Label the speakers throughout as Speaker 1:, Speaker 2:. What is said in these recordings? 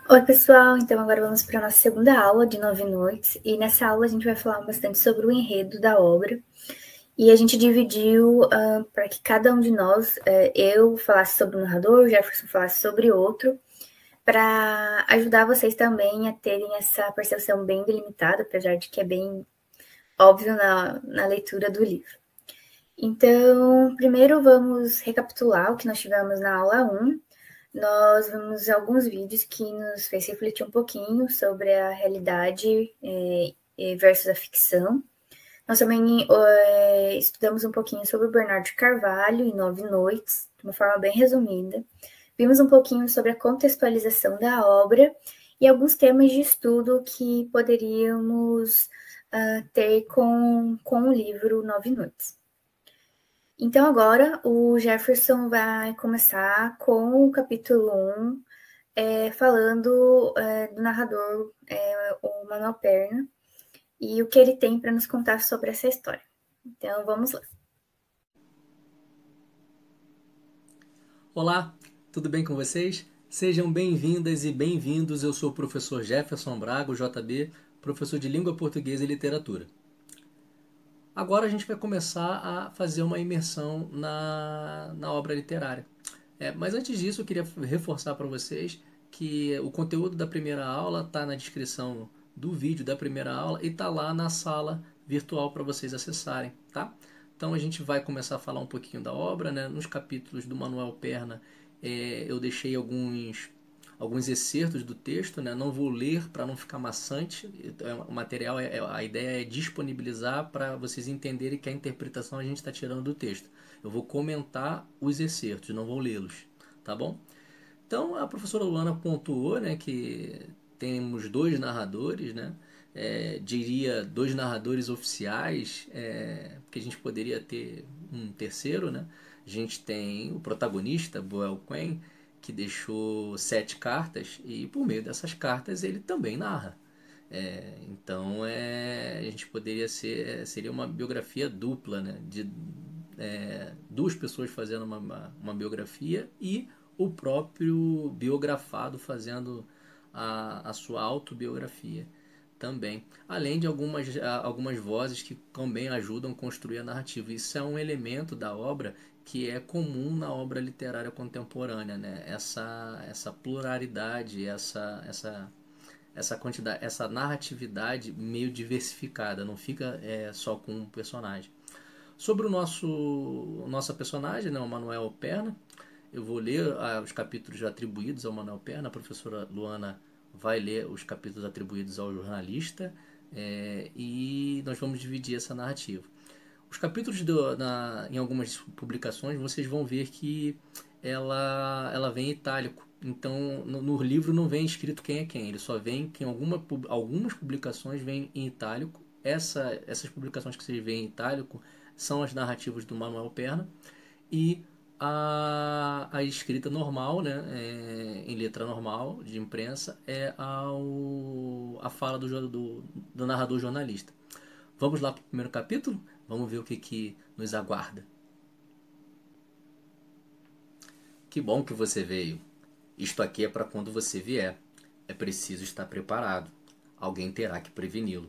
Speaker 1: Oi, pessoal! Então, agora vamos para a nossa segunda aula de 9 noites. E nessa aula a gente vai falar bastante sobre o enredo da obra. E a gente dividiu para que cada um de nós, eu falasse sobre o narrador, o Jefferson falasse sobre outro, para ajudar vocês também a terem essa percepção bem delimitada, apesar de que é bem óbvio na leitura do livro. Então, primeiro vamos recapitular o que nós tivemos na aula 1. Nós vimos alguns vídeos que nos fez refletir um pouquinho sobre a realidade versus a ficção. Nós também estudamos um pouquinho sobre o Bernardo de Carvalho em 9 noites, de uma forma bem resumida. Vimos um pouquinho sobre a contextualização da obra e alguns temas de estudo que poderíamos ter com o livro 9 Noites. Então, agora o Jefferson vai começar com o capítulo 1, falando do narrador, o Manuel Perna, e o que ele tem para nos contar sobre essa história. Então, vamos lá.
Speaker 2: Olá, tudo bem com vocês? Sejam bem-vindas e bem-vindos. Eu sou o professor Jefferson Braga, o JB, professor de Língua Portuguesa e Literatura. Agora a gente vai começar a fazer uma imersão na obra literária. Mas antes disso, eu queria reforçar para vocês que o conteúdo da primeira aula está na descrição do vídeo da primeira aula e está lá na sala virtual para vocês acessarem, tá? Então a gente vai começar a falar um pouquinho da obra, né? Nos capítulos do Manuel Perna eu deixei alguns excertos do texto, né? Não vou ler para não ficar maçante. O material, a ideia é disponibilizar para vocês entenderem que a interpretação a gente está tirando do texto. Eu vou comentar os excertos, não vou lê-los, tá bom? Então a professora Luana pontuou, né, que temos dois narradores, né? Diria dois narradores oficiais, porque a gente poderia ter um terceiro, né? A gente tem o protagonista, Boel Quinn, que deixou 7 cartas e por meio dessas cartas ele também narra. Então a gente poderia seria uma biografia dupla, né? De duas pessoas fazendo uma biografia e o próprio biografado fazendo a sua autobiografia também. Além de algumas vozes que também ajudam a construir a narrativa. Isso é um elemento da obra que é comum na obra literária contemporânea, né? Essa pluralidade, essa quantidade, essa narratividade meio diversificada, não fica só com um personagem. Sobre nossa personagem, né, o Manuel Perna, eu vou ler os capítulos atribuídos ao Manuel Perna, a professora Luana vai ler os capítulos atribuídos ao jornalista e nós vamos dividir essa narrativa. Os capítulos em algumas publicações vocês vão ver que ela vem em itálico. Então no livro não vem escrito quem é quem, ele só vem que em algumas publicações vem em itálico. Essas publicações que vocês veem em itálico são as narrativas do Manuel Perna e a escrita normal, né, em letra normal de imprensa, é a fala do narrador jornalista. Vamos lá para o primeiro capítulo? Vamos ver o que nos aguarda. Que bom que você veio. Isto aqui é para quando você vier. É preciso estar preparado. Alguém terá que preveni-lo.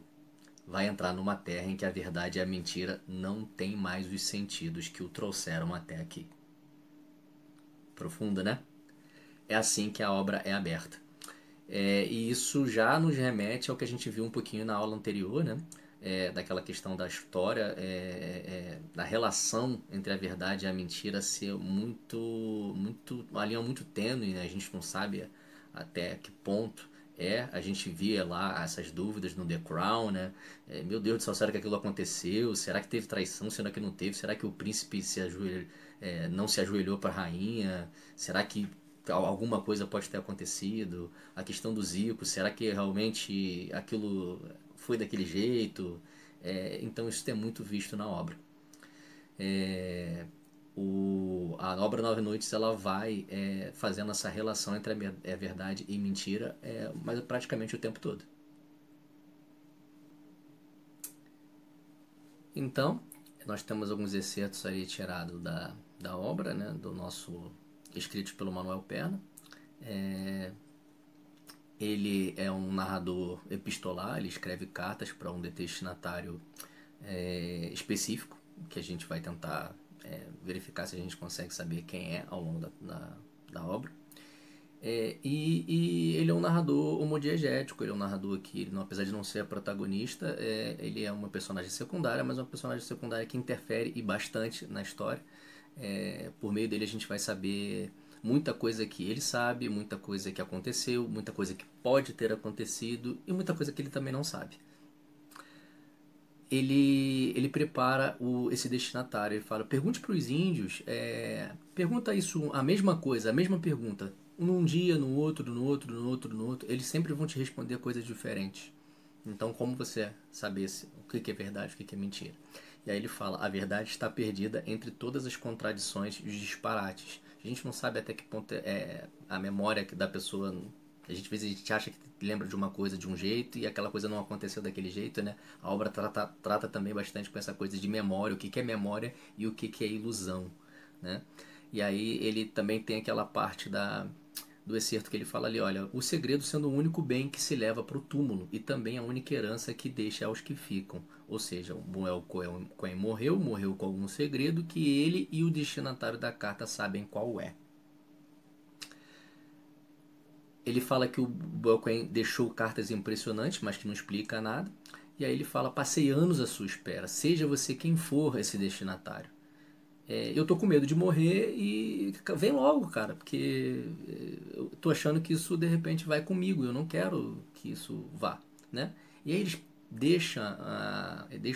Speaker 2: Vai entrar numa terra em que a verdade e a mentira não têm mais os sentidos que o trouxeram até aqui. Profunda, né? É assim que a obra é aberta. E isso já nos remete ao que a gente viu um pouquinho na aula anterior, né? Daquela questão da história, da relação entre a verdade e a mentira ser uma linha muito tênue, né? A gente não sabe até que ponto a gente via lá essas dúvidas no The Crown, né? Meu Deus do céu, será que aquilo aconteceu? Será que teve traição? Será que não teve? Será que o príncipe não se ajoelhou para a rainha? Será que alguma coisa pode ter acontecido? A questão do Zico, será que realmente aquilo foi daquele jeito? Então isso é muito visto na obra. A obra 9 Noites ela vai fazendo essa relação entre a verdade e mentira, mas praticamente o tempo todo. Então, nós temos alguns excertos aí tirados da obra, né, do nosso escrito pelo Manuel Perna. Ele é um narrador epistolar, ele escreve cartas para um destinatário específico, que a gente vai tentar verificar se a gente consegue saber quem é ao longo da obra. E ele é um narrador homodiegético, ele é um narrador que, ele, apesar de não ser a protagonista, ele é uma personagem secundária, mas uma personagem secundária que interfere e bastante na história. Por meio dele a gente vai saber muita coisa que ele sabe, muita coisa que aconteceu, muita coisa que pode ter acontecido e muita coisa que ele também não sabe. Ele prepara esse destinatário, ele fala, pergunte para os índios, pergunta isso, a mesma coisa, a mesma pergunta, num dia, no outro, no outro, no outro, no outro, eles sempre vão te responder coisas diferentes. Então, como você saber o que é verdade, o que é mentira? E aí ele fala, a verdade está perdida entre todas as contradições e os disparates. A gente não sabe até que ponto a memória da pessoa. Às vezes a gente acha que lembra de uma coisa de um jeito e aquela coisa não aconteceu daquele jeito, né? A obra trata também bastante com essa coisa de memória, o que é memória e o que é ilusão, né? E aí ele também tem aquela parte do excerto que ele fala ali, olha, o segredo sendo o único bem que se leva para o túmulo e também a única herança que deixa aos que ficam. Ou seja, o Moel Cohen morreu com algum segredo que ele e o destinatário da carta sabem qual é. Ele fala que o Moel Cohen deixou cartas impressionantes, mas que não explica nada. E aí ele fala, passei anos à sua espera, seja você quem for esse destinatário. Eu tô com medo de morrer e vem logo, cara, porque eu tô achando que isso de repente vai comigo, eu não quero que isso vá, né? E aí eles deixam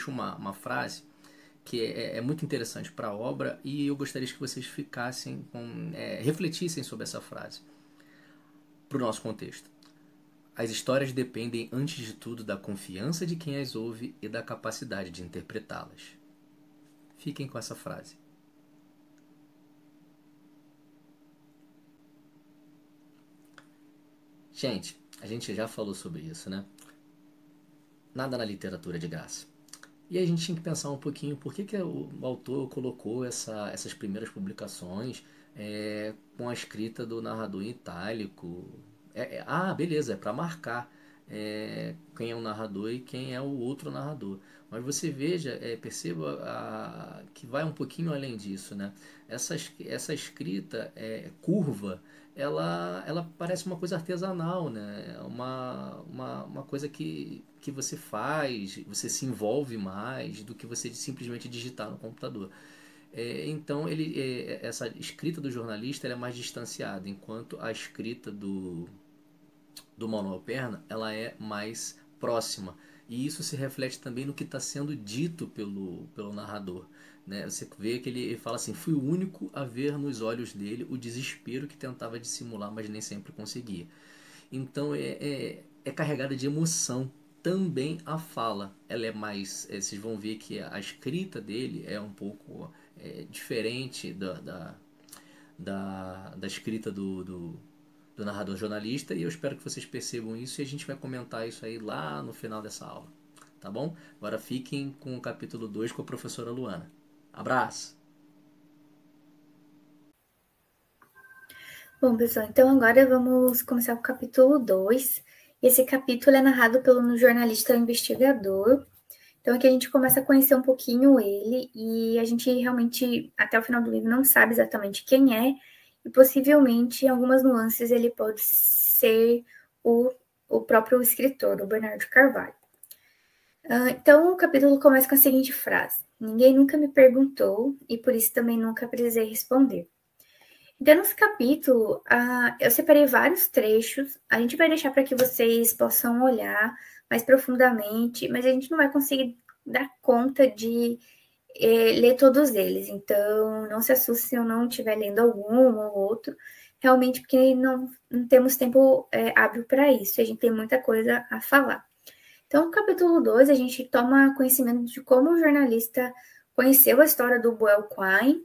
Speaker 2: uma frase que é muito interessante para a obra e eu gostaria que vocês refletissem sobre essa frase para o nosso contexto. As histórias dependem antes de tudo da confiança de quem as ouve e da capacidade de interpretá-las. Fiquem com essa frase. Gente, a gente já falou sobre isso, né? Nada na literatura é de graça. E a gente tinha que pensar um pouquinho por que o autor colocou essas primeiras publicações com a escrita do narrador em itálico. Beleza, é para marcar quem é o narrador e quem é o outro narrador. Mas você veja, perceba que vai um pouquinho além disso, né? Essa escrita curva, ela parece uma coisa artesanal, né? Uma coisa que você faz, você se envolve mais do que você simplesmente digitar no computador. Então essa escrita do jornalista ela é mais distanciada, enquanto a escrita do Manuel Perna ela é mais próxima. E isso se reflete também no que está sendo dito pelo narrador. Né? Você vê que ele fala assim, fui o único a ver nos olhos dele o desespero que tentava dissimular, mas nem sempre conseguia. Então é carregada de emoção. Também a fala, ela é mais, vocês vão ver que a escrita dele é um pouco diferente da escrita do narrador jornalista, e eu espero que vocês percebam isso e a gente vai comentar isso aí lá no final dessa aula, tá bom? Agora fiquem com o capítulo 2 com a professora Luana. Abraço!
Speaker 1: Bom, pessoal, então agora vamos começar com o capítulo 2. Esse capítulo é narrado pelo jornalista investigador. Então aqui a gente começa a conhecer um pouquinho ele e a gente realmente, até o final do livro, não sabe exatamente quem é e possivelmente, em algumas nuances, ele pode ser o próprio escritor, o Bernardo Carvalho. Então o capítulo começa com a seguinte frase: ninguém nunca me perguntou e por isso também nunca precisei responder. Então, nesse capítulo, eu separei vários trechos. A gente vai deixar para que vocês possam olhar mais profundamente, mas a gente não vai conseguir dar conta de ler todos eles. Então, não se assuste se eu não estiver lendo algum ou outro, realmente porque não temos tempo hábil para isso. A gente tem muita coisa a falar. Então, no capítulo 2, a gente toma conhecimento de como o jornalista conheceu a história do Boel Quine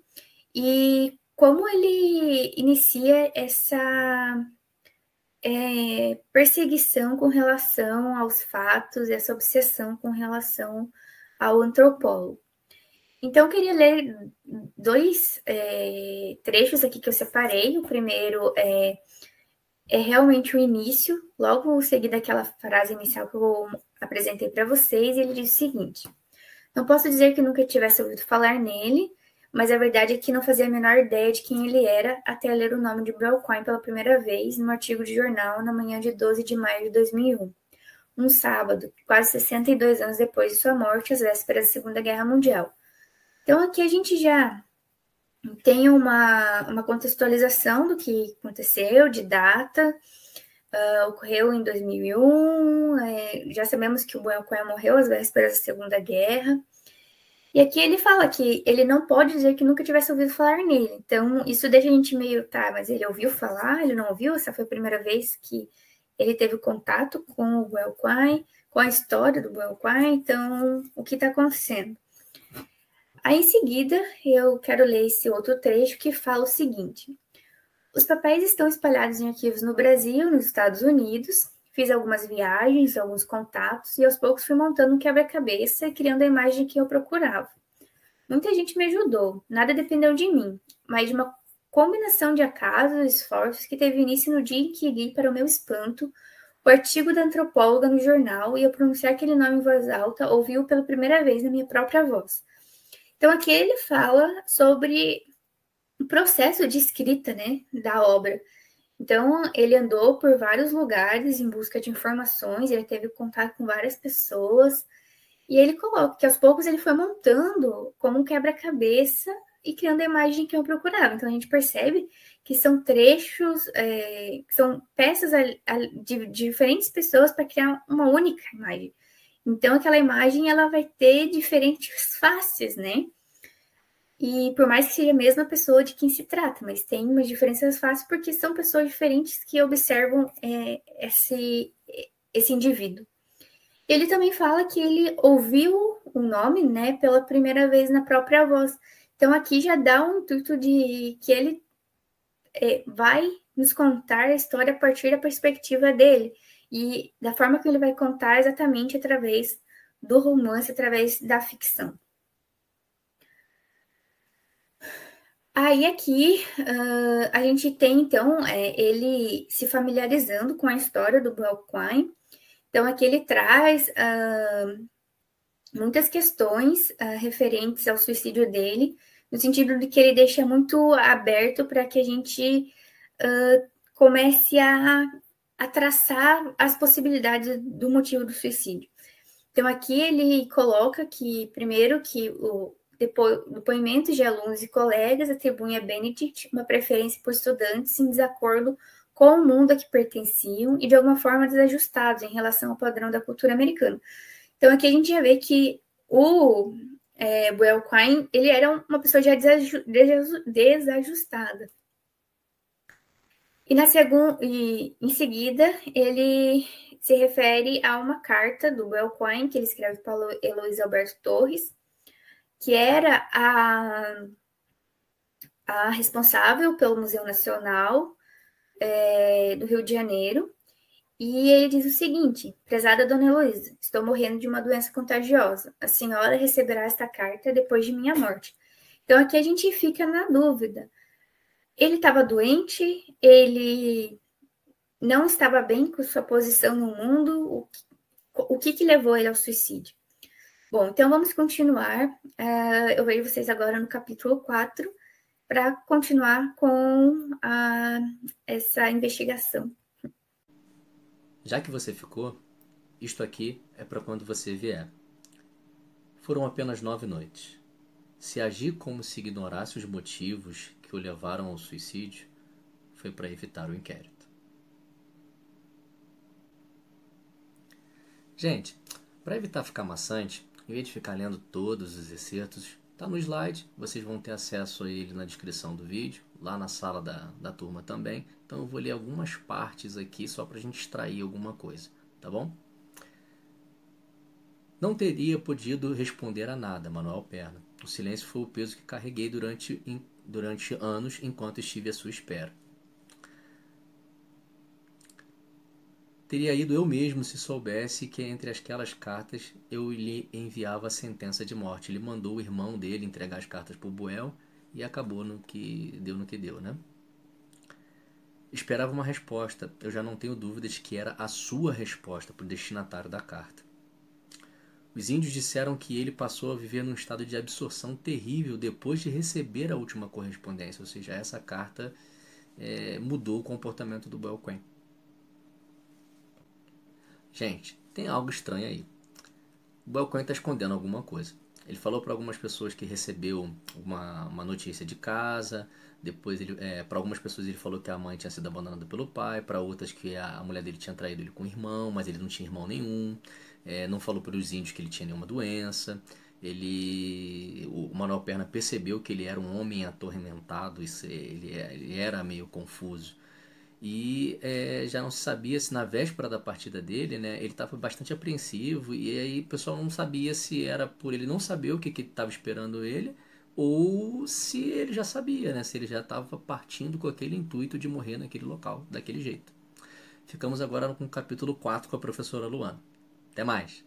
Speaker 1: e como ele inicia essa perseguição com relação aos fatos, essa obsessão com relação ao antropólogo. Então, eu queria ler dois trechos aqui que eu separei. O primeiro é é realmente o início, logo seguido daquela frase inicial que eu apresentei para vocês, e ele diz o seguinte: não posso dizer que nunca tivesse ouvido falar nele, mas a verdade é que não fazia a menor ideia de quem ele era até ler o nome de Brauquim pela primeira vez num artigo de jornal na manhã de 12 de maio de 2001, um sábado, quase 62 anos depois de sua morte, às vésperas da Segunda Guerra Mundial. Então aqui a gente já tem uma contextualização do que aconteceu, de data, ocorreu em 2001, já sabemos que o Brauquim morreu às vésperas da Segunda Guerra. E aqui ele fala que ele não pode dizer que nunca tivesse ouvido falar nele. Então, isso deixa a gente meio, tá, mas ele ouviu falar, ele não ouviu? Essa foi a primeira vez que ele teve contato com o Brauquim, com a história do Brauquim. Então, o que está acontecendo? Aí, em seguida, eu quero ler esse outro trecho que fala o seguinte: os papéis estão espalhados em arquivos no Brasil, nos Estados Unidos. Fiz algumas viagens, alguns contatos, e aos poucos fui montando um quebra-cabeça e criando a imagem que eu procurava. Muita gente me ajudou, nada dependeu de mim, mas de uma combinação de acasos e esforços que teve início no dia em que li, para o meu espanto, o artigo da antropóloga no jornal e eu pronunciar aquele nome em voz alta, ouvi-o pela primeira vez na minha própria voz. Então aqui ele fala sobre o processo de escrita, né, da obra. Então ele andou por vários lugares em busca de informações, ele teve contato com várias pessoas, e ele coloca que aos poucos ele foi montando como um quebra-cabeça e criando a imagem que eu procurava. Então a gente percebe que são trechos, são peças de diferentes pessoas para criar uma única imagem. Então aquela imagem ela vai ter diferentes faces, né? E por mais que seja a mesma pessoa de quem se trata, mas tem umas diferenças fáceis porque são pessoas diferentes que observam esse indivíduo. Ele também fala que ele ouviu o nome, né, pela primeira vez na própria voz. Então aqui já dá um intuito de que ele vai nos contar a história a partir da perspectiva dele e da forma que ele vai contar exatamente através do romance, através da ficção. Aí aqui a gente tem então ele se familiarizando com a história do Brauquim. Então aqui ele traz muitas questões referentes ao suicídio dele, no sentido de que ele deixa muito aberto para que a gente comece a traçar as possibilidades do motivo do suicídio. Então, aqui ele coloca que, primeiro, que o depoimentos de alunos e colegas atribuem a Benedict uma preferência por estudantes em desacordo com o mundo a que pertenciam e, de alguma forma, desajustados em relação ao padrão da cultura americana. Então, aqui a gente já vê que o Brauquim, ele era uma pessoa já desajustada. E em seguida, ele se refere a uma carta do Brauquim, que ele escreve para Heloísa Alberto Torres, que era a responsável pelo Museu Nacional do Rio de Janeiro. E ele diz o seguinte: prezada Dona Heloísa, estou morrendo de uma doença contagiosa. A senhora receberá esta carta depois de minha morte. Então aqui a gente fica na dúvida. Ele estava doente, ele não estava bem com sua posição no mundo, o que levou ele ao suicídio? Bom, então vamos continuar. Eu vejo vocês agora no capítulo 4 para continuar com essa investigação.
Speaker 2: Já que você ficou, isto aqui é para quando você vier. Foram apenas 9 noites. Se agir como se ignorasse os motivos que o levaram ao suicídio, foi para evitar o inquérito. Gente, para evitar ficar maçante, em vez de ficar lendo todos os excertos, tá no slide, vocês vão ter acesso a ele na descrição do vídeo, lá na sala da turma também. Então eu vou ler algumas partes aqui só para a gente extrair alguma coisa, tá bom? Não teria podido responder a nada, Manuel Perna. O silêncio foi o peso que carreguei durante anos enquanto estive à sua espera. Teria ido eu mesmo se soubesse que entre aquelas cartas eu lhe enviava a sentença de morte. Ele mandou o irmão dele entregar as cartas para o Buell e acabou no que deu, né? Esperava uma resposta. Eu já não tenho dúvidas de que era a sua resposta para o destinatário da carta. Os índios disseram que ele passou a viver num estado de absorção terrível depois de receber a última correspondência, ou seja, essa carta mudou o comportamento do Boelquen. Gente, tem algo estranho aí. O Boelquen está escondendo alguma coisa. Ele falou para algumas pessoas que recebeu uma notícia de casa. Depois, para algumas pessoas, ele falou que a mãe tinha sido abandonada pelo pai. Para outras, que a mulher dele tinha traído ele com o irmão, mas ele não tinha irmão nenhum. Não falou para os índios que ele tinha nenhuma doença. O Manuel Perna percebeu que ele era um homem atormentado. Ele era meio confuso. E já não se sabia se na véspera da partida dele, né, ele estava bastante apreensivo, e aí o pessoal não sabia se era por ele não saber o que estava esperando ele, ou se ele já sabia, né, se ele já estava partindo com aquele intuito de morrer naquele local, daquele jeito. Ficamos agora com o capítulo 4 com a professora Luana. Até mais!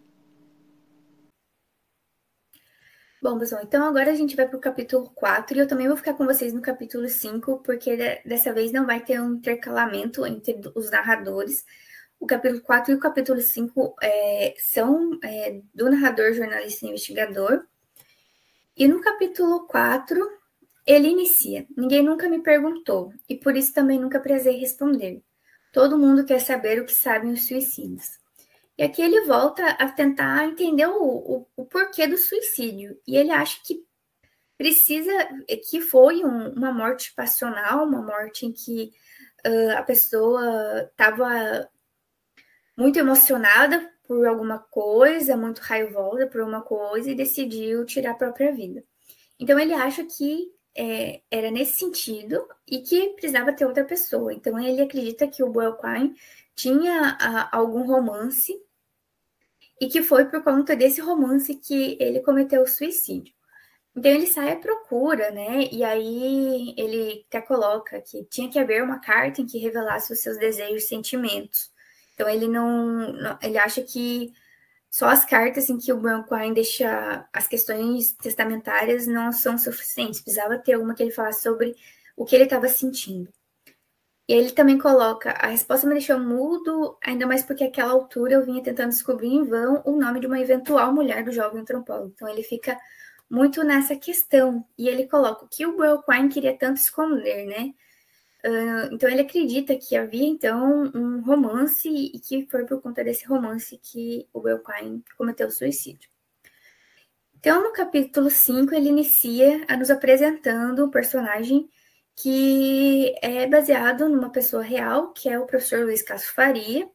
Speaker 1: Bom, pessoal, então agora a gente vai para o capítulo 4 e eu também vou ficar com vocês no capítulo 5, porque dessa vez não vai ter um intercalamento entre os narradores. O capítulo 4 e o capítulo 5 são do narrador, jornalista e investigador. E no capítulo 4, ele inicia: ninguém nunca me perguntou, e por isso também nunca prezei responder. Todo mundo quer saber o que sabem os suicidas. E aqui ele volta a tentar entender o porquê do suicídio. E ele acha que foi uma morte passional, uma morte em que a pessoa estava muito emocionada por alguma coisa, muito raivosa por uma coisa e decidiu tirar a própria vida. Então ele acha que era nesse sentido e que precisava ter outra pessoa. Então ele acredita que o Boelquine tinha algum romance e que foi por conta desse romance que ele cometeu o suicídio. Então ele sai à procura, né? E aí ele até coloca que tinha que haver uma carta em que revelasse os seus desejos e sentimentos. Então ele ele acha que só as cartas em que o Branquine deixa as questões testamentárias não são suficientes. Precisava ter uma que ele falasse sobre o que ele estava sentindo. E ele também coloca: a resposta me deixou mudo, ainda mais porque àquela altura eu vinha tentando descobrir em vão o nome de uma eventual mulher do jovem antropólogo. Então ele fica muito nessa questão. E ele coloca o que o Boelquine queria tanto esconder, né? Então ele acredita que havia então um romance e que foi por conta desse romance que o Boelquine cometeu o suicídio. Então no capítulo 5 ele inicia nos apresentando um personagem que é baseado numa pessoa real, que é o professor Luiz Castro Faria.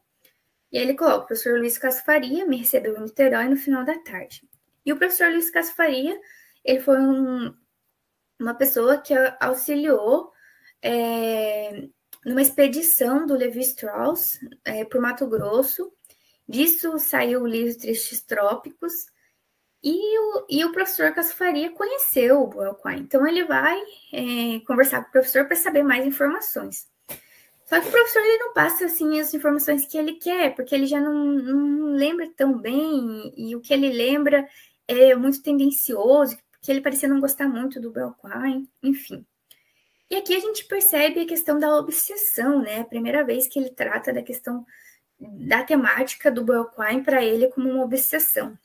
Speaker 1: E aí ele coloca: o professor Luiz Castro Faria me recebeu em Niterói no final da tarde. E o professor Luiz Castro Faria, ele foi uma pessoa que auxiliou numa expedição do Levi Strauss por Mato Grosso. Disso saiu o livro Tristes Trópicos. E o professor Castro Faria conheceu o Boelquine. Então ele vai conversar com o professor para saber mais informações. Só que o professor ele não passa assim as informações que ele quer, porque ele já não lembra tão bem, e o que ele lembra é muito tendencioso, porque ele parecia não gostar muito do Boelquine, enfim. E aqui a gente percebe a questão da obsessão, né? A primeira vez que ele trata da questão da temática do Boelquine para ele como uma obsessão.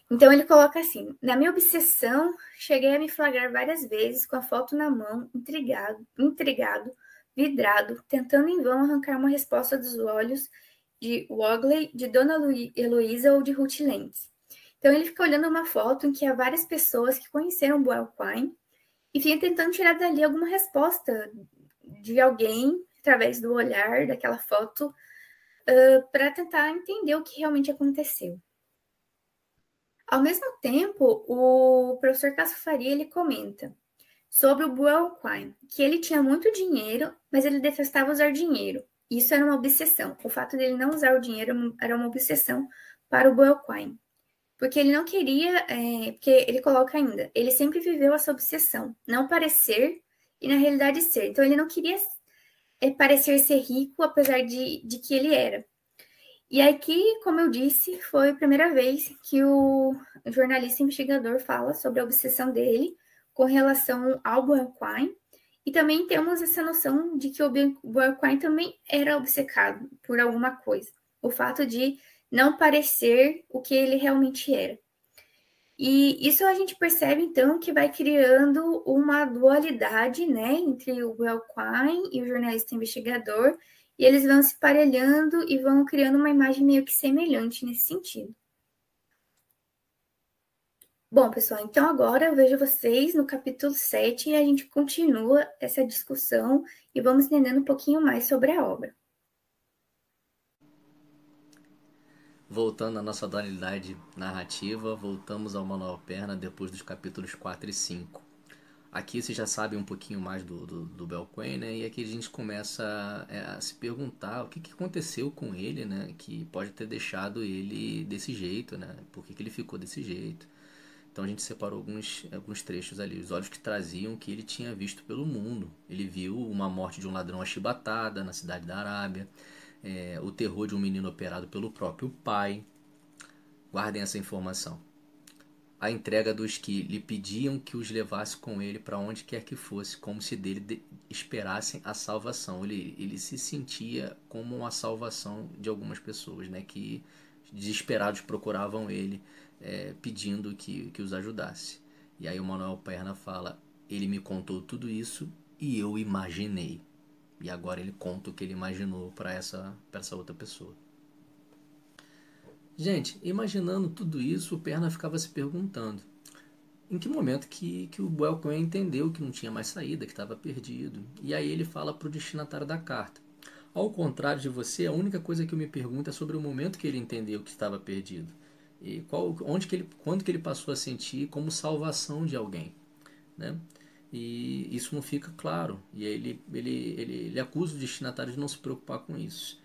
Speaker 1: Então ele coloca assim: na minha obsessão, cheguei a me flagrar várias vezes com a foto na mão, intrigado, vidrado, tentando em vão arrancar uma resposta dos olhos de Wogley, de Dona Heloísa ou de Ruth Lentz. Então ele fica olhando uma foto em que há várias pessoas que conheceram Boelquine e fica tentando tirar dali alguma resposta de alguém através do olhar daquela foto para tentar entender o que realmente aconteceu. Ao mesmo tempo, o professor Castro Faria ele comenta sobre o Boelquine, que ele tinha muito dinheiro, mas ele detestava usar dinheiro. Isso era uma obsessão. O fato dele não usar o dinheiro era uma obsessão para o Boelquine. Porque ele não queria, porque ele coloca ainda, ele sempre viveu essa obsessão, não parecer e na realidade ser. Então ele não queria parecer ser rico, apesar de que ele era. E aqui, como eu disse, foi a primeira vez que o jornalista investigador fala sobre a obsessão dele com relação ao Boelquine E também temos essa noção de que o Boelquine também era obcecado por alguma coisa. O fato de não parecer o que ele realmente era. E isso a gente percebe, então, que vai criando uma dualidade, né, entre o Boelquine e o jornalista investigador, e eles vão se parelhando e vão criando uma imagem meio que semelhante nesse sentido. Bom, pessoal, então agora eu vejo vocês no capítulo 7 e a gente continua essa discussão e vamos entendendo um pouquinho mais sobre a obra.
Speaker 2: Voltando à nossa dualidade narrativa, voltamos ao Manuel Perna depois dos capítulos 4 e 5. Aqui você já sabe um pouquinho mais do Belquem, né? E aqui a gente começa a se perguntar o que aconteceu com ele, né? Que pode ter deixado ele desse jeito, né? Por que ele ficou desse jeito? Então a gente separou alguns trechos ali. Os olhos que traziam o que ele tinha visto pelo mundo. Ele viu uma morte de um ladrão achibatada na cidade da Arábia. O terror de um menino operado pelo próprio pai. Guardem essa informação. A entrega dos que lhe pediam que os levasse com ele para onde quer que fosse, como se dele esperassem a salvação. Ele se sentia como a salvação de algumas pessoas, né, que desesperados procuravam ele, pedindo que os ajudasse. E aí o Manuel Perna fala: ele me contou tudo isso e eu imaginei. E agora ele conta o que ele imaginou para essa outra pessoa. Gente, imaginando tudo isso, o Perna ficava se perguntando em que momento que o Belquem entendeu que não tinha mais saída, que estava perdido. E aí ele fala para o destinatário da carta: ao contrário de você, a única coisa que eu me pergunto é sobre o momento que ele entendeu que estava perdido. E quando que ele passou a sentir como salvação de alguém, né? E isso não fica claro. E aí ele acusa o destinatário de não se preocupar com isso.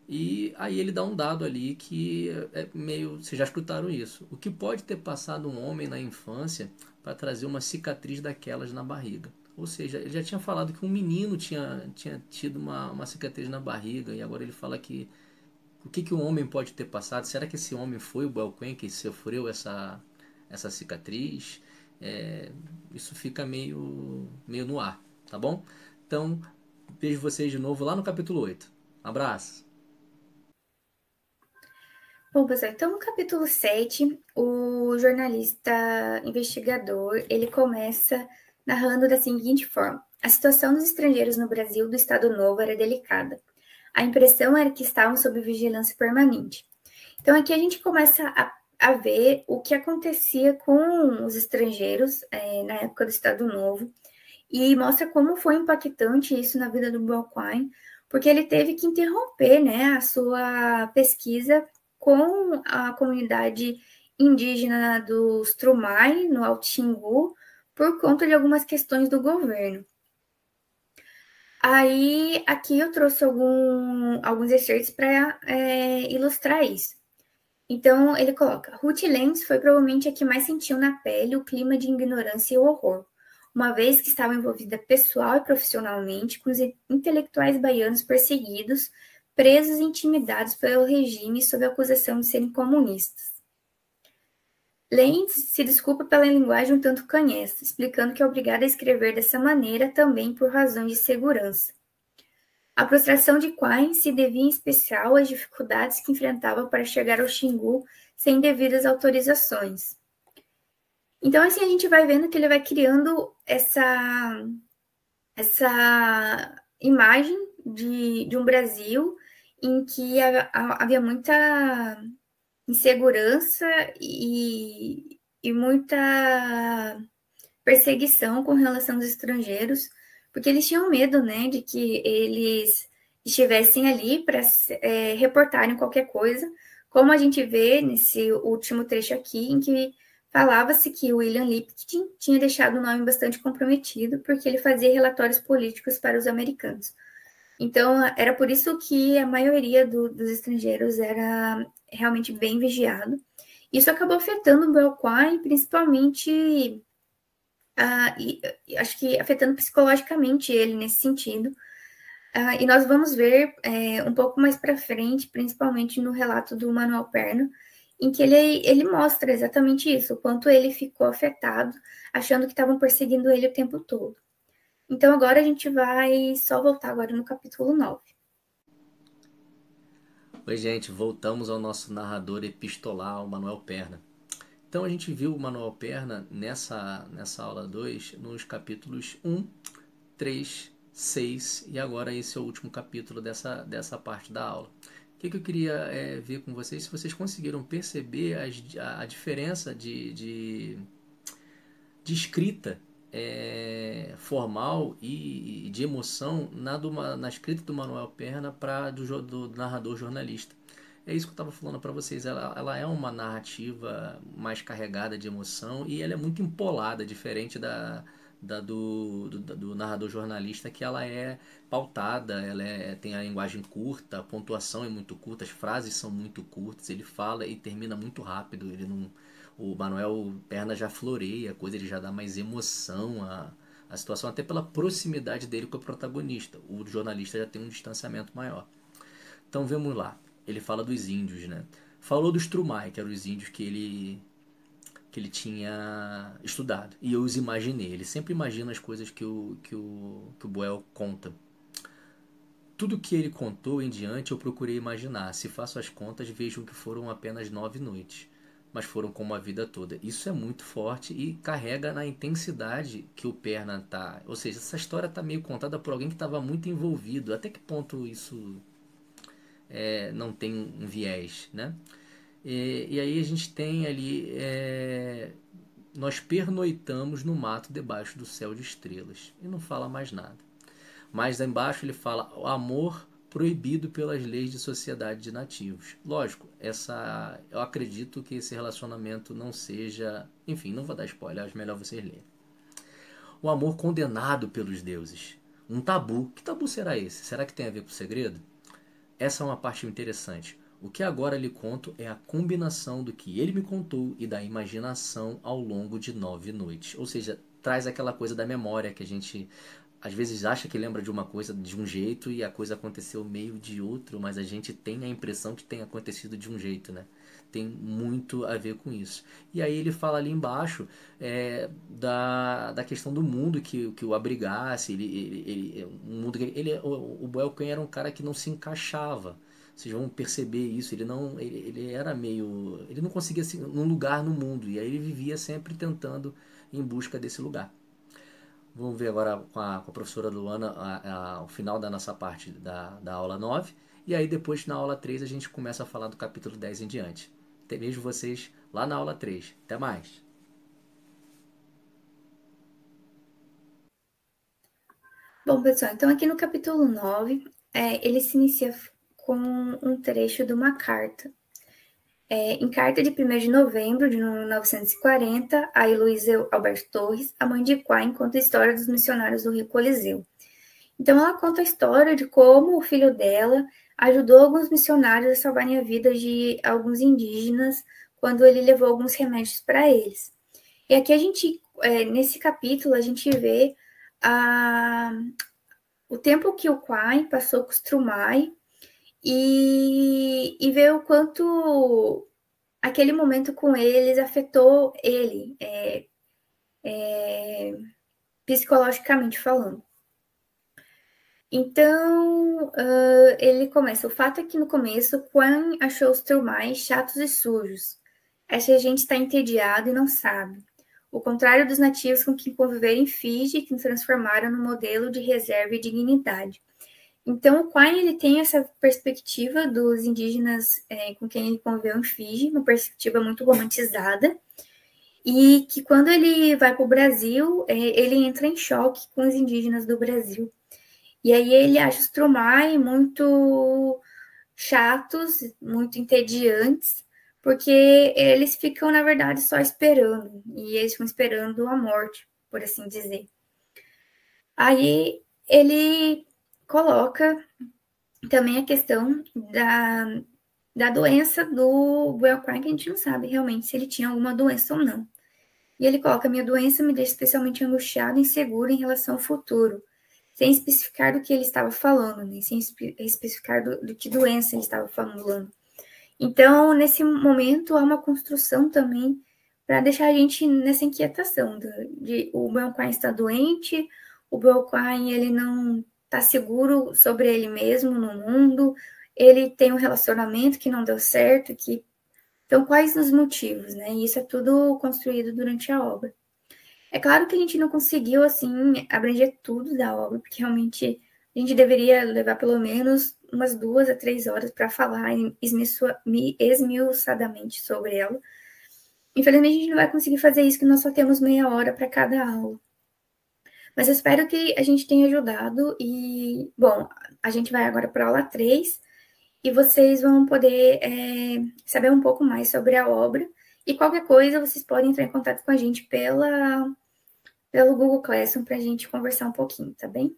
Speaker 2: E aí ele dá um dado ali que é meio... Vocês já escutaram isso. O que pode ter passado um homem na infância para trazer uma cicatriz daquelas na barriga? Ou seja, ele já tinha falado que um menino tinha tido uma cicatriz na barriga. E agora ele fala que... O que um homem pode ter passado? Será que esse homem foi o Belquem que sofreu essa cicatriz? Isso fica meio no ar, tá bom? Então, vejo vocês de novo lá no capítulo 8. Abraço!
Speaker 1: Bom, pessoal, então no capítulo 7, o jornalista investigador, ele começa narrando da seguinte forma: a situação dos estrangeiros no Brasil do Estado Novo era delicada. A impressão era que estavam sob vigilância permanente. Então aqui a gente começa a ver o que acontecia com os estrangeiros na época do Estado Novo e mostra como foi impactante isso na vida do Belquim, porque ele teve que interromper, né, a sua pesquisa com a comunidade indígena dos Trumai, no Alto Xingu, por conta de algumas questões do governo. Aí, aqui eu trouxe alguns excertos para ilustrar isso. Então, ele coloca: Ruth Lenz foi provavelmente a que mais sentiu na pele o clima de ignorância e horror, uma vez que estava envolvida pessoal e profissionalmente com os intelectuais baianos perseguidos, presos e intimidados pelo regime sob a acusação de serem comunistas. Lenz se desculpa pela linguagem um tanto canhesta, explicando que é obrigada a escrever dessa maneira também por razões de segurança. A prostração de Quine se devia em especial às dificuldades que enfrentava para chegar ao Xingu sem devidas autorizações. Então, assim, a gente vai vendo que ele vai criando essa imagem de um Brasil em que havia muita insegurança e muita perseguição com relação aos estrangeiros, porque eles tinham medo, né, de que eles estivessem ali para reportarem qualquer coisa, como a gente vê nesse último trecho aqui, em que falava-se que o William Lipkin tinha deixado um nome bastante comprometido, porque ele fazia relatórios políticos para os americanos. Então, era por isso que a maioria dos estrangeiros era realmente bem vigiado. Isso acabou afetando o Belquim, principalmente e acho que afetando psicologicamente ele nesse sentido. E nós vamos ver um pouco mais para frente, principalmente no relato do Manuel Perno, em que ele mostra exatamente isso, o quanto ele ficou afetado, achando que estavam perseguindo ele o tempo todo. Então, agora a gente vai só voltar agora no capítulo 9.
Speaker 2: Oi, gente, voltamos ao nosso narrador epistolar, o Manuel Perna. Então, a gente viu o Manuel Perna nessa aula 2, nos capítulos 1, 3, 6 e agora esse é o último capítulo dessa parte da aula. O que eu queria ver com vocês, se vocês conseguiram perceber a diferença de escrita formal e de emoção na escrita do Manuel Perna para do narrador jornalista. É isso que eu estava falando para vocês. Ela é uma narrativa mais carregada de emoção e ela é muito empolada, diferente do narrador jornalista, que ela é pautada, tem a linguagem curta, a pontuação é muito curta, as frases são muito curtas, ele fala e termina muito rápido, ele não, o Manuel Perna já floreia a coisa, ele já dá mais emoção à situação, até pela proximidade dele com o protagonista. O jornalista já tem um distanciamento maior. Então vamos lá. Ele fala dos índios, né? Falou dos Trumai, que eram os índios que ele tinha estudado. E eu os imaginei. Ele sempre imagina as coisas que o Boel conta. Tudo que ele contou em diante eu procurei imaginar. Se faço as contas, vejo que foram apenas 9 noites, mas foram como a vida toda. Isso é muito forte e carrega na intensidade que o Perna tá. Ou seja, essa história tá meio contada por alguém que estava muito envolvido. Até que ponto isso não tem um viés, né? E aí a gente tem ali nós pernoitamos no mato debaixo do céu de estrelas e não fala mais nada. Mais embaixo ele fala o amor proibido pelas leis de sociedade de nativos. Lógico, eu acredito que esse relacionamento não seja, enfim, não vou dar spoiler, acho melhor vocês lerem. O amor condenado pelos deuses. Um tabu. Que tabu será esse? Será que tem a ver com o segredo? Essa é uma parte interessante. O que agora lhe conto é a combinação do que ele me contou e da imaginação ao longo de 9 noites. Ou seja, traz aquela coisa da memória que a gente às vezes acha que lembra de uma coisa de um jeito e a coisa aconteceu meio de outro, mas a gente tem a impressão que tem acontecido de um jeito, né? Tem muito a ver com isso. E aí ele fala ali embaixo da questão do mundo que o abrigasse. Um mundo o Boelken era um cara que não se encaixava. Vocês vão perceber isso. Ele era meio, ele não conseguia um lugar no mundo e aí ele vivia sempre tentando em busca desse lugar. Vamos ver agora com a professora Luana o final da nossa parte da aula 9. E aí depois na aula 3 a gente começa a falar do capítulo 10 em diante. Vejo vocês lá na aula 3. Até mais!
Speaker 1: Bom, pessoal, então aqui no capítulo 9, ele se inicia com um trecho de uma carta. Em carta de 1º de novembro de 1940, a Heloísa Alberto Torres, a mãe de Quine, conta a história dos missionários do Rio Coliseu. Então, ela conta a história de como o filho dela ajudou alguns missionários a salvarem a vida de alguns indígenas quando ele levou alguns remédios para eles. E aqui a gente, nesse capítulo, a gente vê o tempo que o Quine passou com os Trumai e vê o quanto aquele momento com eles afetou ele, psicologicamente falando. Então, ele começa. O fato é que no começo, Quan achou os Trumai chatos e sujos. Essa gente está entediada e não sabe. O contrário dos nativos com quem conviveram em Fiji, que nos transformaram no modelo de reserva e dignidade. Então, o Quine ele tem essa perspectiva dos indígenas com quem ele conviveu em Fiji, uma perspectiva muito romantizada, e que quando ele vai para o Brasil, ele entra em choque com os indígenas do Brasil. E aí ele acha os Trumai muito chatos, muito entediantes, porque eles ficam, na verdade, só esperando, e eles ficam esperando a morte, por assim dizer. Aí ele coloca também a questão da doença do Boelquine, que a gente não sabe realmente se ele tinha alguma doença ou não. E ele coloca: minha doença me deixa especialmente angustiado e inseguro em relação ao futuro, sem especificar do que ele estava falando, né? Sem especificar do que doença ele estava falando. Então, nesse momento, há uma construção também para deixar a gente nessa inquietação de o Boelquine está doente, o Brooklyn, ele não está seguro sobre ele mesmo no mundo, ele tem um relacionamento que não deu certo, que... Então, quais os motivos, né? E isso é tudo construído durante a obra. É claro que a gente não conseguiu, assim, abranger tudo da obra, porque realmente a gente deveria levar pelo menos umas 2 a 3 horas para falar esmiuçadamente sobre ela. Infelizmente, a gente não vai conseguir fazer isso, que nós só temos meia hora para cada aula. Mas eu espero que a gente tenha ajudado e, bom, a gente vai agora para a aula 3 e vocês vão poder saber um pouco mais sobre a obra. E qualquer coisa, vocês podem entrar em contato com a gente pelo Google Classroom para a gente conversar um pouquinho, tá bem?